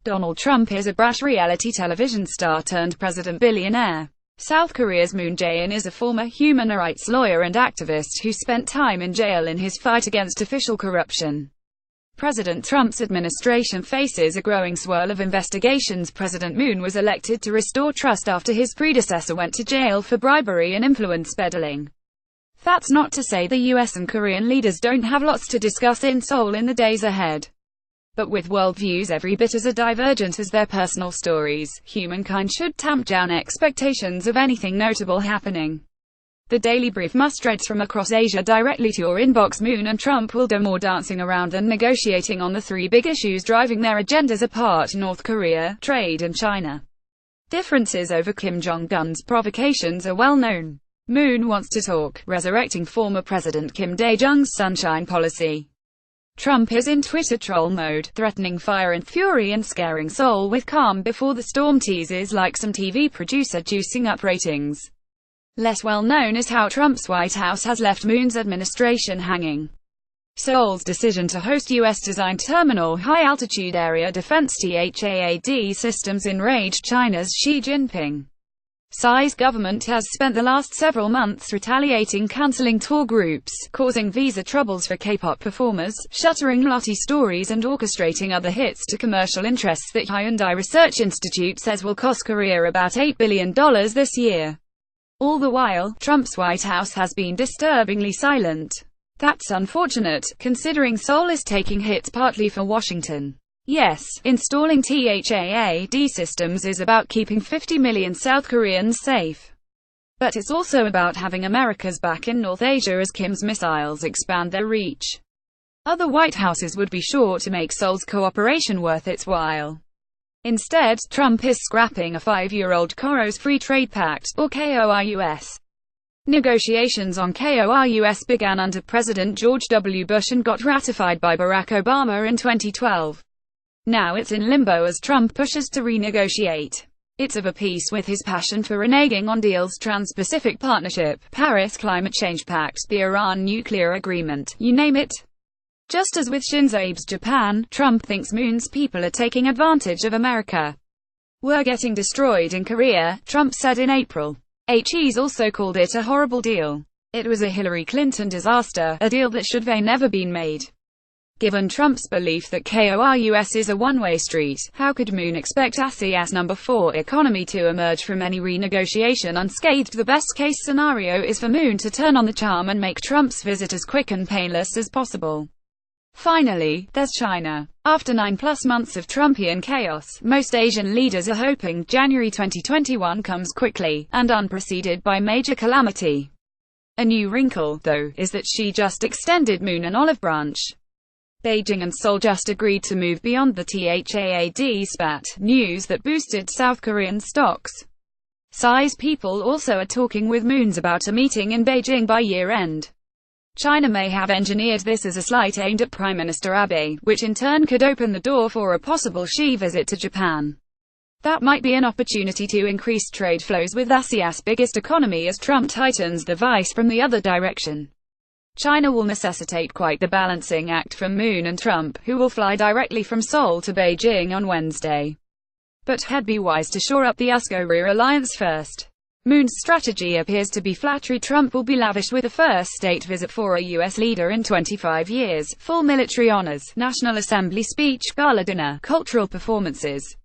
Donald Trump is a brash reality television star turned president billionaire. South Korea's Moon Jae-in is a former human rights lawyer and activist who spent time in jail in his fight against official corruption. President Trump's administration faces a growing swirl of investigations. President Moon was elected to restore trust after his predecessor went to jail for bribery and influence peddling. That's not to say the US and Korean leaders don't have lots to discuss in Seoul in the days ahead. But with worldviews every bit as divergent as their personal stories, humankind should tamp down expectations of anything notable happening. The Daily Brief must threads from across Asia directly to your inbox. Moon and Trump will do more dancing around than negotiating on the three big issues driving their agendas apart: North Korea, trade and China. Differences over Kim Jong-un's provocations are well known. Moon wants to talk, resurrecting former President Kim Dae-jung's sunshine policy. Trump is in Twitter troll mode, threatening fire and fury and scaring Seoul with calm before the storm. Teases like some TV producer juicing up ratings. Less well known is how Trump's White House has left Moon's administration hanging. Seoul's decision to host US-designed terminal high-altitude area defense THAAD systems enraged China's Xi Jinping. Xi's government has spent the last several months retaliating, cancelling tour groups, causing visa troubles for K-pop performers, shuttering Lottie stories and orchestrating other hits to commercial interests that Hyundai Research Institute says will cost Korea about $8 billion this year. All the while, Trump's White House has been disturbingly silent. That's unfortunate, considering Seoul is taking hits partly for Washington. Yes, installing THAAD systems is about keeping 50 million South Koreans safe. But it's also about having America's back in North Asia as Kim's missiles expand their reach. Other White Houses would be sure to make Seoul's cooperation worth its while. Instead, Trump is scrapping a 5-year-old KORUS Free Trade Pact, or KORUS. Negotiations on KORUS began under President George W. Bush and got ratified by Barack Obama in 2012. Now it's in limbo as Trump pushes to renegotiate. It's of a piece with his passion for reneging on deals: Trans-Pacific Partnership, Paris Climate Change Pact, the Iran nuclear agreement, you name it. Just as with Shinzo Abe's Japan, Trump thinks Moon's people are taking advantage of America. "We're getting destroyed in Korea," Trump said in April. He's also called it a horrible deal. It was a Hillary Clinton disaster, a deal that should have never been made. Given Trump's belief that KORUS is a one-way street, how could Moon expect ASEAN's number 4 economy to emerge from any renegotiation unscathed? The best-case scenario is for Moon to turn on the charm and make Trump's visit as quick and painless as possible. Finally, there's China. After 9+ months of Trumpian chaos, most Asian leaders are hoping January 2021 comes quickly, and unpreceded by major calamity. A new wrinkle, though, is that Xi just extended Moon an olive branch. Beijing and Seoul just agreed to move beyond the THAAD spat, news that boosted South Korean stocks. Xi's people also are talking with Moon's about a meeting in Beijing by year-end. China may have engineered this as a slight aimed at Prime Minister Abe, which in turn could open the door for a possible Xi visit to Japan. That might be an opportunity to increase trade flows with ASEAN's biggest economy as Trump tightens the vice from the other direction. China will necessitate quite the balancing act from Moon and Trump, who will fly directly from Seoul to Beijing on Wednesday. But he'd be wise to shore up the US-Korea alliance first. Moon's strategy appears to be flattery. Trump will be lavish with a first state visit for a US leader in 25 years, full military honors, National Assembly speech, gala dinner, cultural performances.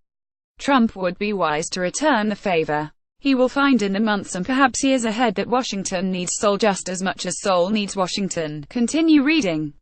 Trump would be wise to return the favor. He will find in the months and perhaps years ahead that Washington needs Seoul just as much as Seoul needs Washington. Continue reading.